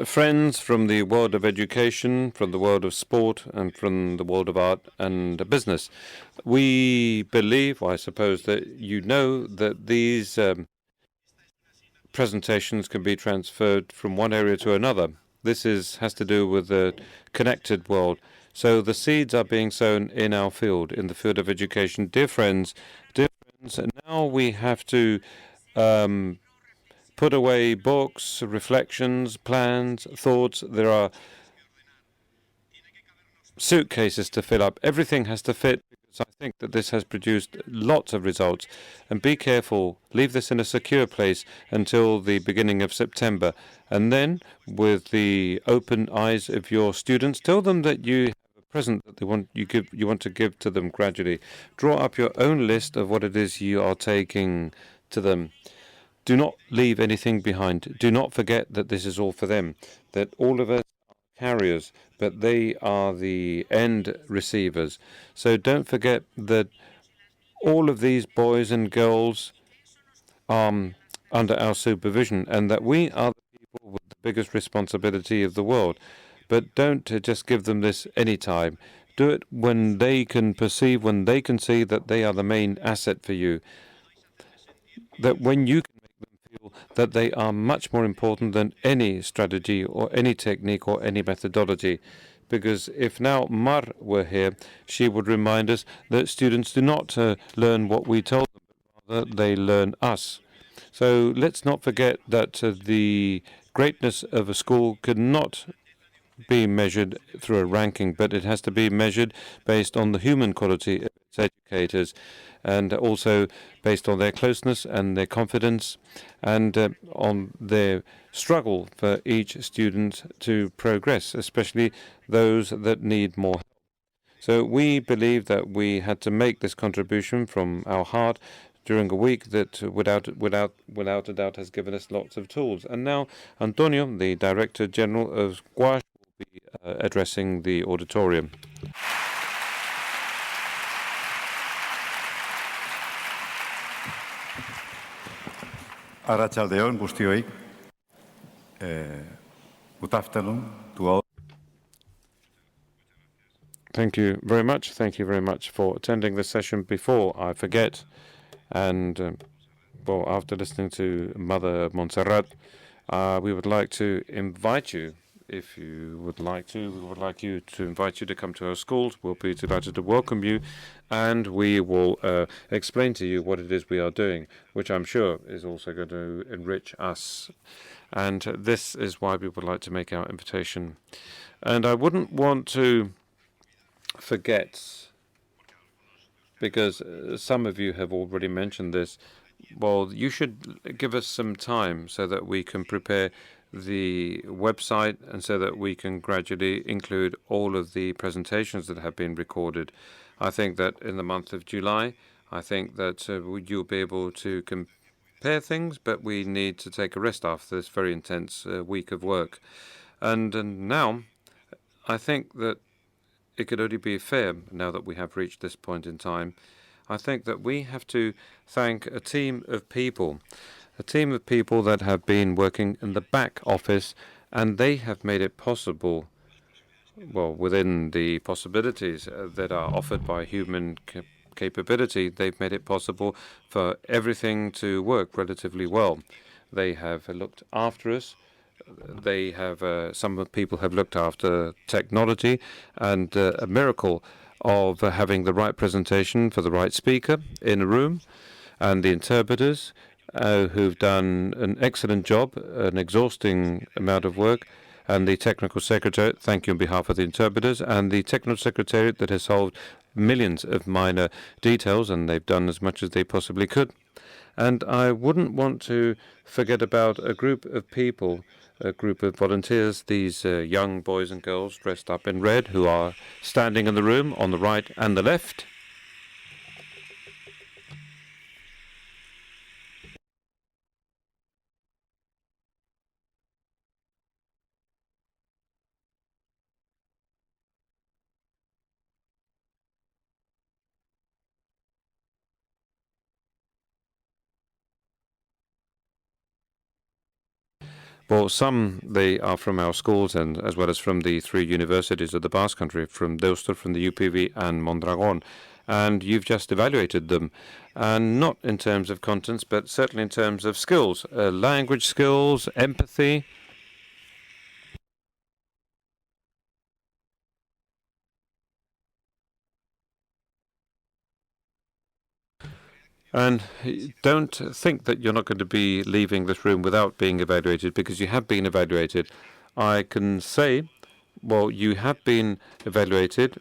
friends from the world of education, from the world of sport, and from the world of art and business. We believe, I suppose, that you know that these presentations can be transferred from one area to another. This has to do with the connected world. So the seeds are being sown in our field, in the field of education. Dear friends, now we have to put away books, reflections, plans, thoughts. There are suitcases to fill up. Everything has to fit, because I think that this has produced lots of results. And be careful. Leave this in a secure place until the beginning of September. And then, with the open eyes of your students, tell them that you have a present that you want to give to them gradually. Draw up your own list of what it is you are taking to them. Do not leave anything behind. Do not forget that this is all for them, that all of us are carriers, but they are the end receivers. So don't forget that all of these boys and girls are under our supervision, and that we are the people with the biggest responsibility of the world. But don't just give them this any time. Do it when they can perceive, when they can see that they are the main asset for you. That when you can feel that they are much more important than any strategy or any technique or any methodology. Because if now Mar were here, she would remind us that students do not learn what we told them, but rather they learn us. So let's not forget that the greatness of a school cannot be measured through a ranking, but it has to be measured based on the human quality of its educators, and also based on their closeness and their confidence, and on their struggle for each student to progress, especially those that need more help. So we believe that we had to make this contribution from our heart during a week that without a doubt has given us lots of tools. And now Antonio, the Director General of Squash, will be addressing the auditorium. Arratsaldeon guztioi. Good afternoon to all. Thank you very much. Thank you very much for attending this session. Before I forget, and well, after listening to Mother Montserrat, we would like to invite you, if you would like to, we would like you to invite you to come to our schools. We'll be delighted to welcome you, and we will explain to you what it is we are doing, which I'm sure is also going to enrich us. And this is why we would like to make our invitation. And I wouldn't want to forget, because some of you have already mentioned this, well, you should give us some time so that we can prepare the website and so that we can gradually include all of the presentations that have been recorded. I think that in the month of July, I think that you'll be able to compare things, but we need to take a rest after this very intense week of work. And now, I think that it could only be fair, now that we have reached this point in time, I think that we have to thank a team of people that have been working in the back office, and they have made it possible, well, within the possibilities that are offered by human capability, they've made it possible for everything to work relatively well. They have looked after us. They have some people have looked after technology, and a miracle of having the right presentation for the right speaker in a room, and the interpreters who've done an excellent job, an exhausting amount of work, and the technical secretary, thank you on behalf of the interpreters, and the technical secretariat that has solved millions of minor details, and they've done as much as they possibly could. And I wouldn't want to forget about a group of people, a group of volunteers, these young boys and girls dressed up in red who are standing in the room on the right and the left. Well, some, they are from our schools and as well as from the three universities of the Basque Country, from Deusto, from the UPV and Mondragon. And you've just evaluated them, and not in terms of contents, but certainly in terms of skills, language skills, empathy. And don't think that you're not going to be leaving this room without being evaluated, because you have been evaluated. I can say, well, you have been evaluated.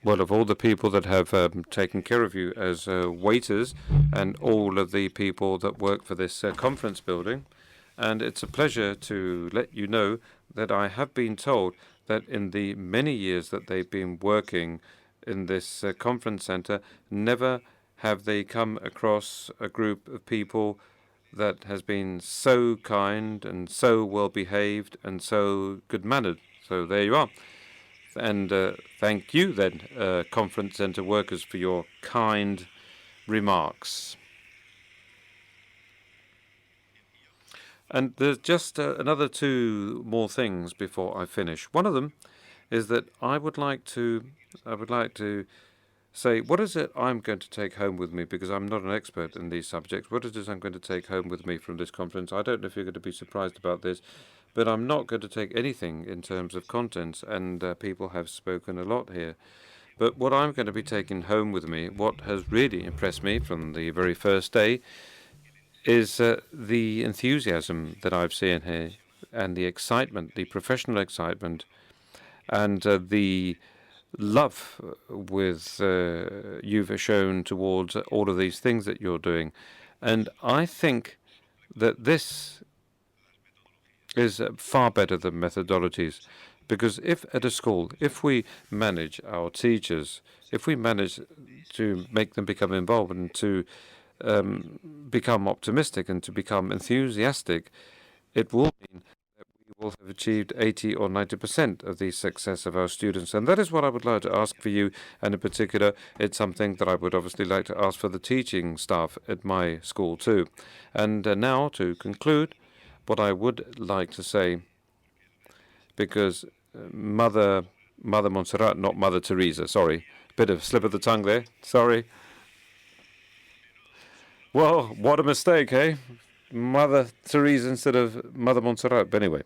Well, of all the people that have taken care of you as waiters and all of the people that work for this conference building. And it's a pleasure to let you know that I have been told that in the many years that they've been working in this conference center, never have they come across a group of people that has been so kind and so well behaved and so good mannered. So there you are. And thank you then, conference center workers, for your kind remarks. And there's just another two more things before I finish. One of them is that I would like to say, what is it I'm going to take home with me? Because I'm not an expert in these subjects. What is it I'm going to take home with me from this conference? I don't know if you're going to be surprised about this, but I'm not going to take anything in terms of contents, and people have spoken a lot here. But what I'm going to be taking home with me, what has really impressed me from the very first day, is the enthusiasm that I've seen here, and the excitement, the professional excitement, and the love with you've shown towards all of these things that you're doing. And I think that this is far better than methodologies, because if at a school, if we manage our teachers, if we manage to make them become involved and to become optimistic and to become enthusiastic, it will mean will have achieved 80 or 90% of the success of our students. And that is what I would like to ask for you. And in particular, it's something that I would obviously like to ask for the teaching staff at my school too. And now, to conclude, what I would like to say, because Mother Montserrat, not Mother Teresa, sorry, bit of slip of the tongue there, sorry. Well, what a mistake, eh? Mother Teresa instead of Mother Montserrat. But anyway,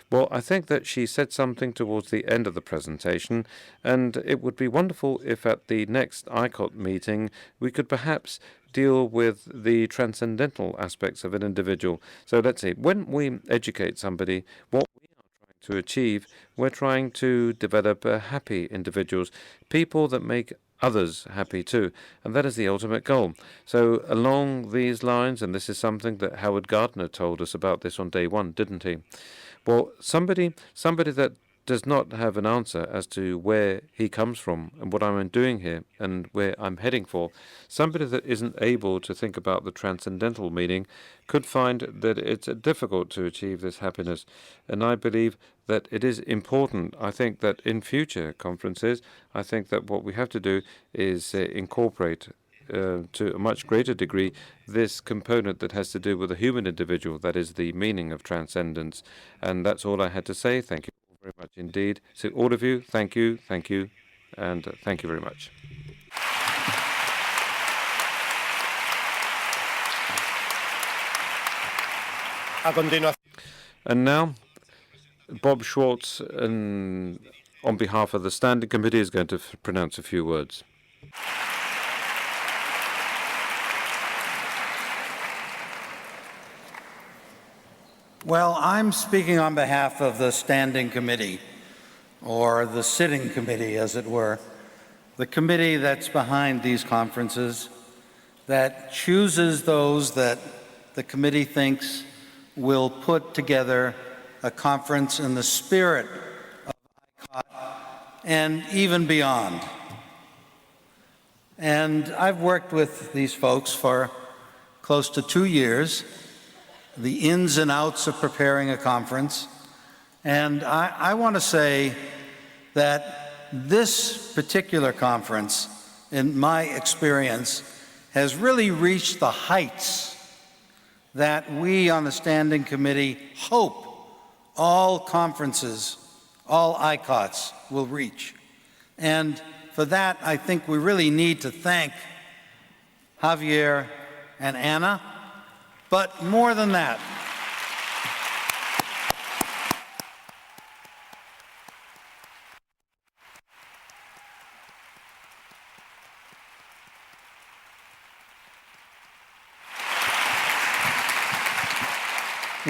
well, I think that she said something towards the end of the presentation, and it would be wonderful if at the next Icot meeting we could perhaps deal with the transcendental aspects of an individual. So let's see, when we educate somebody, what we are trying to achieve, we're trying to develop happy individuals, people that make others happy too. And that is the ultimate goal. So along these lines, and this is something that Howard Gardner told us about this on day one, didn't he? Well, somebody that does not have an answer as to where he comes from and what I'm doing here and where I'm heading for, somebody that isn't able to think about the transcendental meaning could find that it's difficult to achieve this happiness. And I believe that it is important. I think that in future conferences, I think that what we have to do is incorporate to a much greater degree this component that has to do with the human individual, that is the meaning of transcendence. And that's all I had to say. Thank you very much indeed. To all of you, thank you, and thank you very much. And now, Bob Schwartz, on behalf of the Standing Committee, is going to pronounce a few words. Well, I'm speaking on behalf of the Standing Committee, or the Sitting Committee, as it were, the committee that's behind these conferences, that chooses those that the committee thinks will put together a conference in the spirit of Icot and even beyond. And I've worked with these folks for close to 2 years, the ins and outs of preparing a conference. And I want to say that this particular conference, in my experience, has really reached the heights that we on the Standing Committee hope all conferences, all Icots will reach. And for that, I think we really need to thank Javier and Anna, but more than that,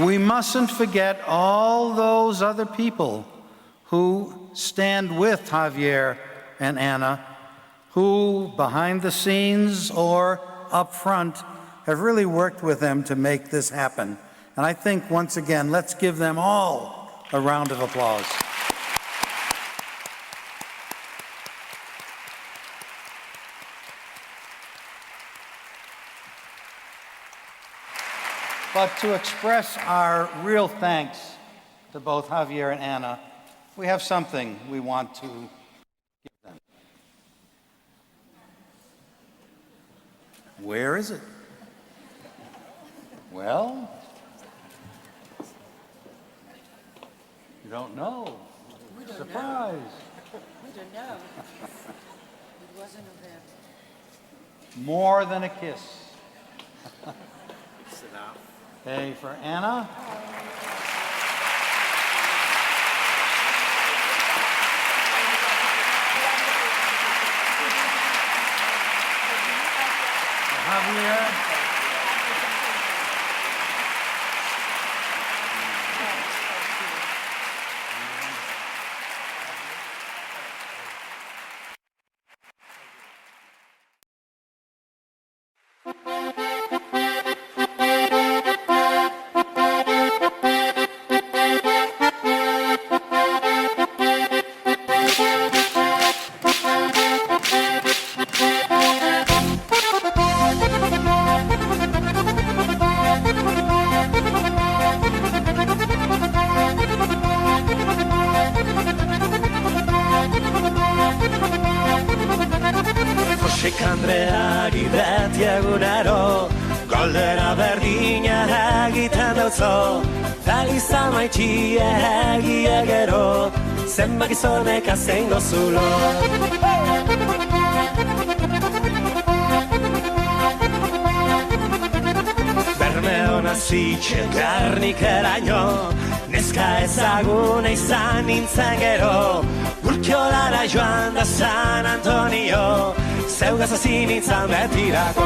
we mustn't forget all those other people who stand with Javier and Anna, who behind the scenes or up front have really worked with them to make this happen. And I think, once again, let's give them all a round of applause. But to express our real thanks to both Javier and Anna, we have something we want to give them. Where is it? Well, you don't know. We don't Surprise. know. We don't know. It wasn't there. More than a kiss. Sit down. Okay, for Anna. Javier. Andreari beti egunero Goldera berdina egiten dautzo Zaliza maitxie egie gero Zenbak izonek azein gozulo Berme hona zitxe garnik eraino Neska ezaguna izan nintzen gero Urkiolara joan da San Antonio Zeugaz hasi nintzen betirako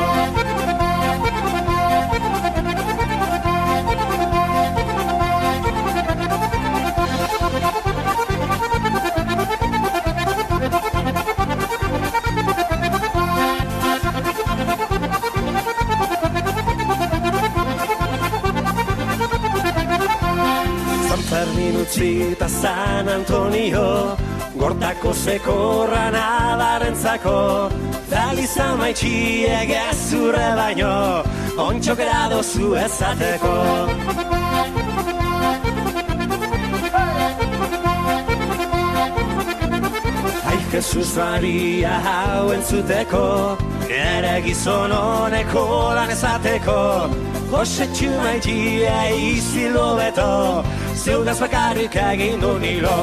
San Fermin utzi eta San Antonio Gordako zekorra nabarentzako Zaliza maitxie gezurre baino Ontxokera dozu ezateko Ai, Jesus Maria hau entzuteko Nere gizon honeko lan ezateko Josetxu maitxie izilo beto Zeugaz bakarrik egin du nilo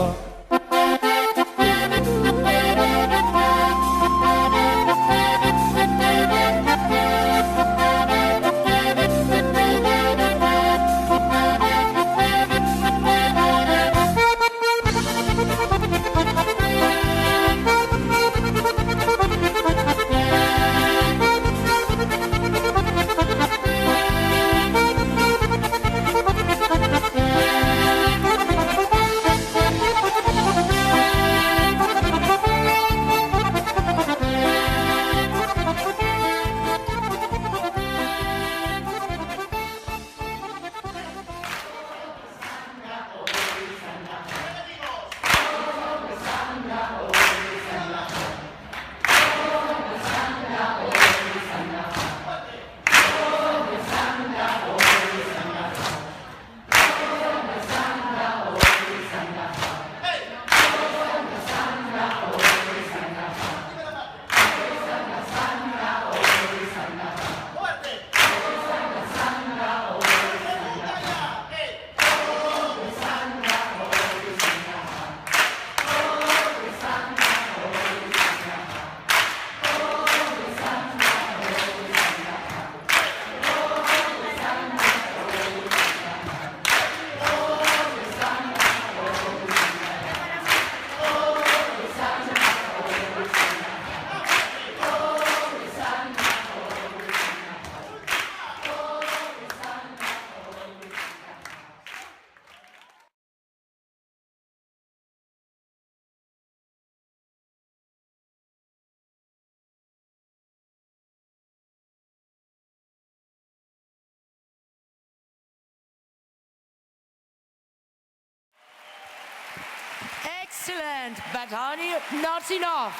Excellent, but honey, not enough.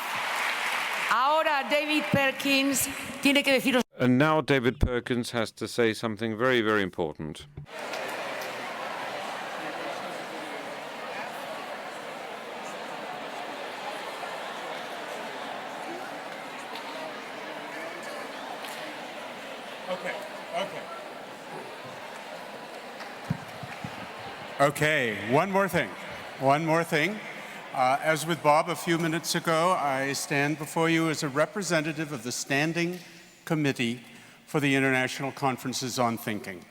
Ahora David Perkins tiene que deciros. And now David Perkins has to say something very, very important. Okay, one more thing. As with Bob a few minutes ago, I stand before you as a representative of the Standing Committee for the International Conferences on Thinking.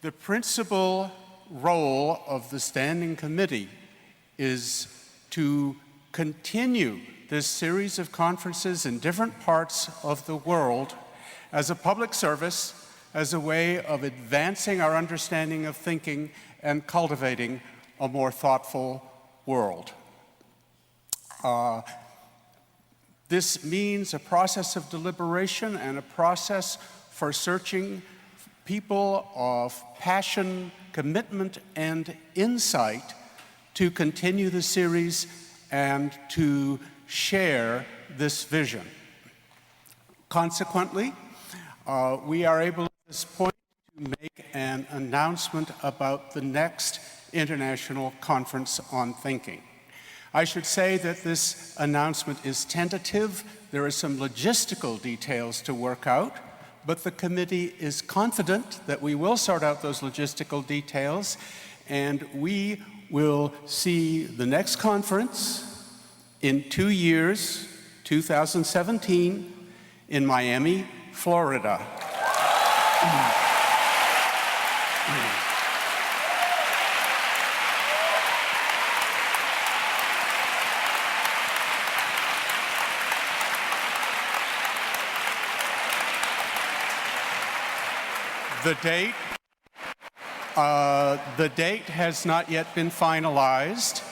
The principal role of the Standing Committee is to continue this series of conferences in different parts of the world as a public service, as a way of advancing our understanding of thinking and cultivating a more thoughtful world. This means a process of deliberation and a process for searching people of passion, commitment, and insight to continue the series and to share this vision. Consequently, we are able at this point to make an announcement about the next International Conference on Thinking. I should say that this announcement is tentative. There are some logistical details to work out, but the committee is confident that we will sort out those logistical details, and we will see the next conference in 2 years, 2017, in Miami, Florida. The date has not yet been finalized.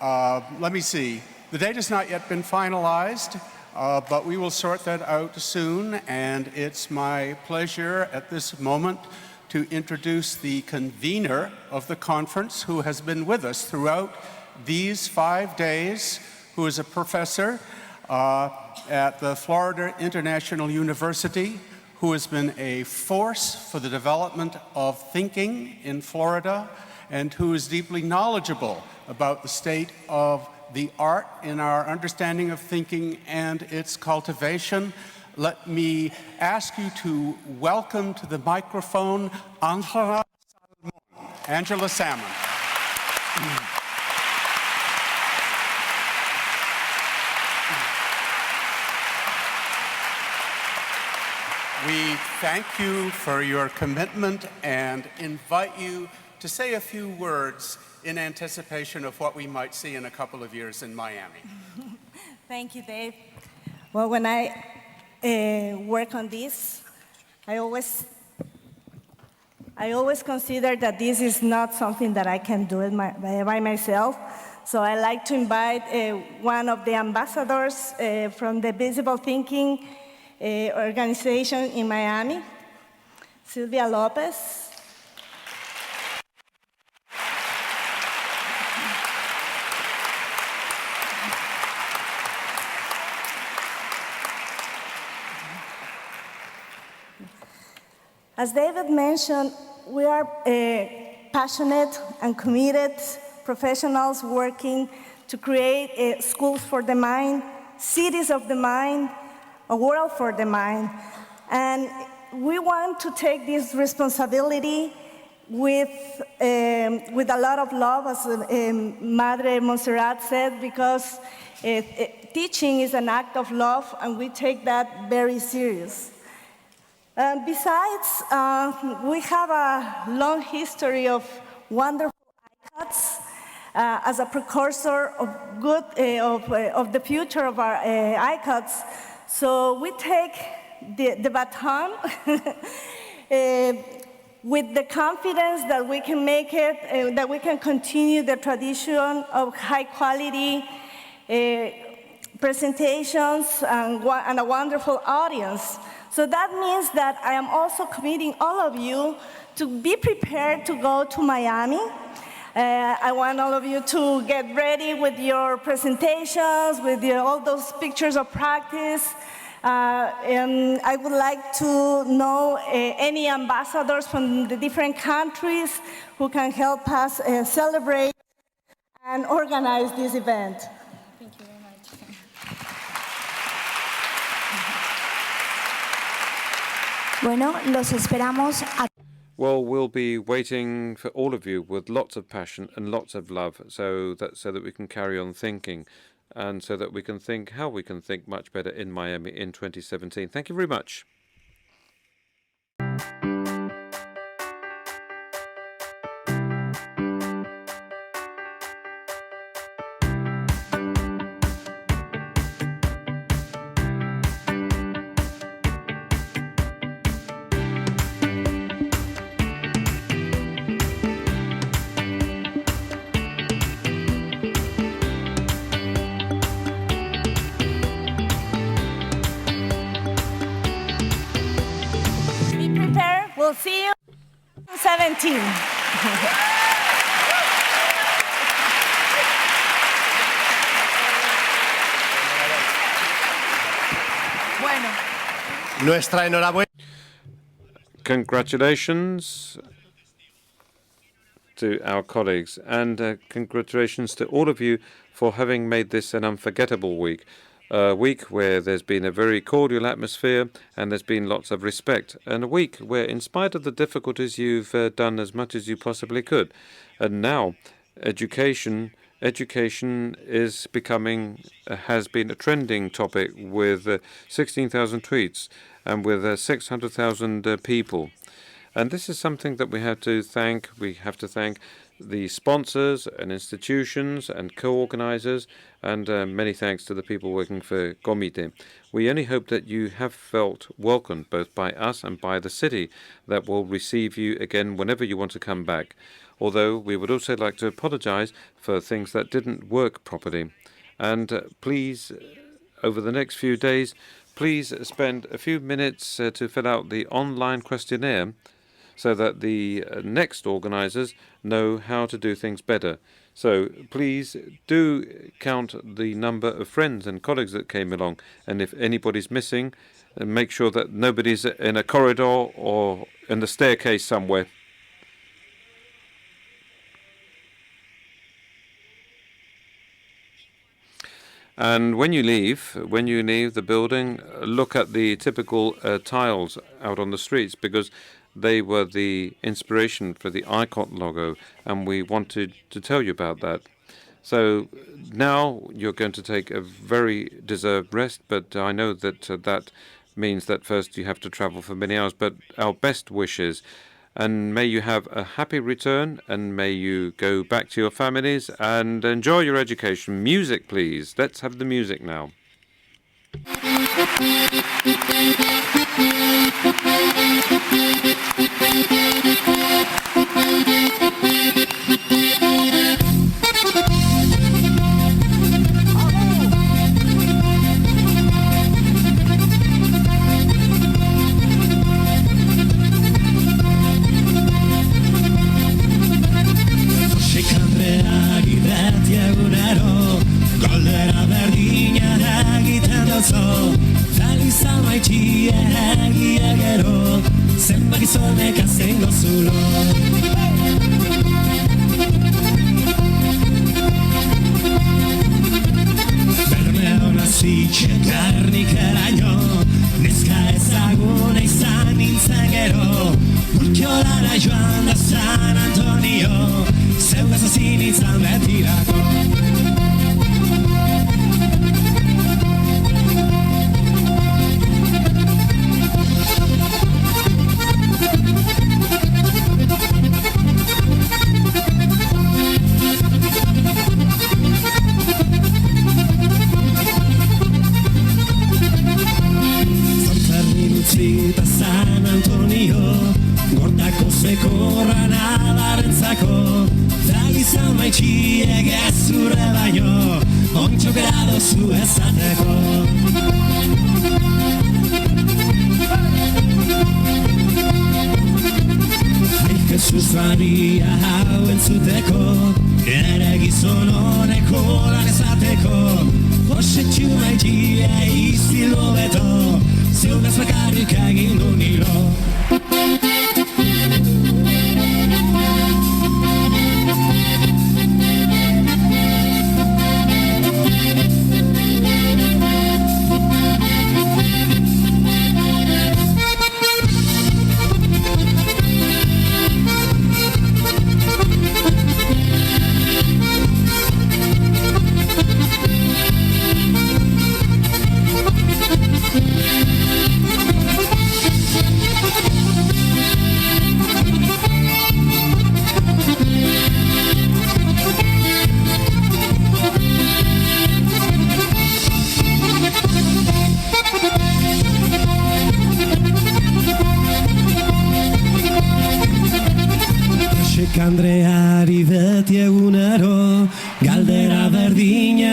Let me see. The date has not yet been finalized, but we will sort that out soon, and it's my pleasure at this moment to introduce the convener of the conference, who has been with us throughout these 5 days, who is a professor at the Florida International University, who has been a force for the development of thinking in Florida, and who is deeply knowledgeable about the state of the art in our understanding of thinking and its cultivation. Let me ask you to welcome to the microphone Angela Salmon. We thank you for your commitment and invite you to say a few words in anticipation of what we might see in a couple of years in Miami. Thank you, Dave. Well, when I work on this, I always consider that this is not something that I can do it by myself. So I like to invite one of the ambassadors from the Visible Thinking organization in Miami, Sylvia Lopez. As David mentioned, we are passionate and committed professionals working to create schools for the mind, cities of the mind, a world for the mind. And we want to take this responsibility with a lot of love, as Madre Montserrat said, because teaching is an act of love, and we take that very serious. Besides, we have a long history of wonderful Icots as a precursor of good of the future of our Icots. So we take the baton with the confidence that we can make it, that we can continue the tradition of high quality presentations and a wonderful audience. So that means that I am also committing all of you to be prepared to go to Miami. I want all of you to get ready with your presentations, with all those pictures of practice. And I would like to know any ambassadors from the different countries who can help us celebrate and organize this event. Thank you very much. Bueno, los esperamos a Well, we'll be waiting for all of you with lots of passion and lots of love so that we can carry on thinking and so that we can think how we can think much better in Miami in 2017. Thank you very much. We'll see you in 17. Bueno. Nuestra enhorabuena. Congratulations to our colleagues and congratulations to all of you for having made this an unforgettable week. A week where there's been a very cordial atmosphere and there's been lots of respect, and a week where, in spite of the difficulties, you've done as much as you possibly could. And now, education is becoming, has been a trending topic with 16,000 tweets and with 600,000 people. And this is something that we have to thank. We have to thank the sponsors and institutions and co-organizers, and many thanks to the people working for Comité. We only hope that you have felt welcomed both by us and by the city that will receive you again whenever you want to come back. Although we would also like to apologize for things that didn't work properly. And please, over the next few days, please spend a few minutes to fill out the online questionnaire so that the next organizers know how to do things better. So please do count the number of friends and colleagues that came along, and if anybody's missing, make sure that nobody's in a corridor or in the staircase somewhere. And when you leave the building, look at the typical tiles out on the streets, because they were the inspiration for the Icot logo, and we wanted to tell you about that. So now you're going to take a very deserved rest, but I know that that means that first you have to travel for many hours, but our best wishes. And may you have a happy return, and may you go back to your families and enjoy your education. Music, please. Let's have the music now. sustraria hau entzuteko, ere gizon honeko lan ezateko, Josetxu maitia izilo beto, ziunaz bakarrik egin du nilo. Andreari beti egunero galdera berdina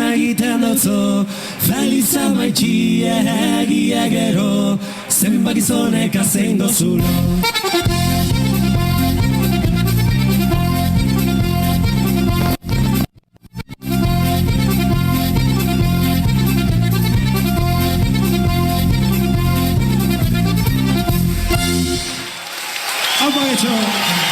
egiten dutzo, Feliza maitxie egia gero, zenbat gizonek azein dozulo. Apa hecho.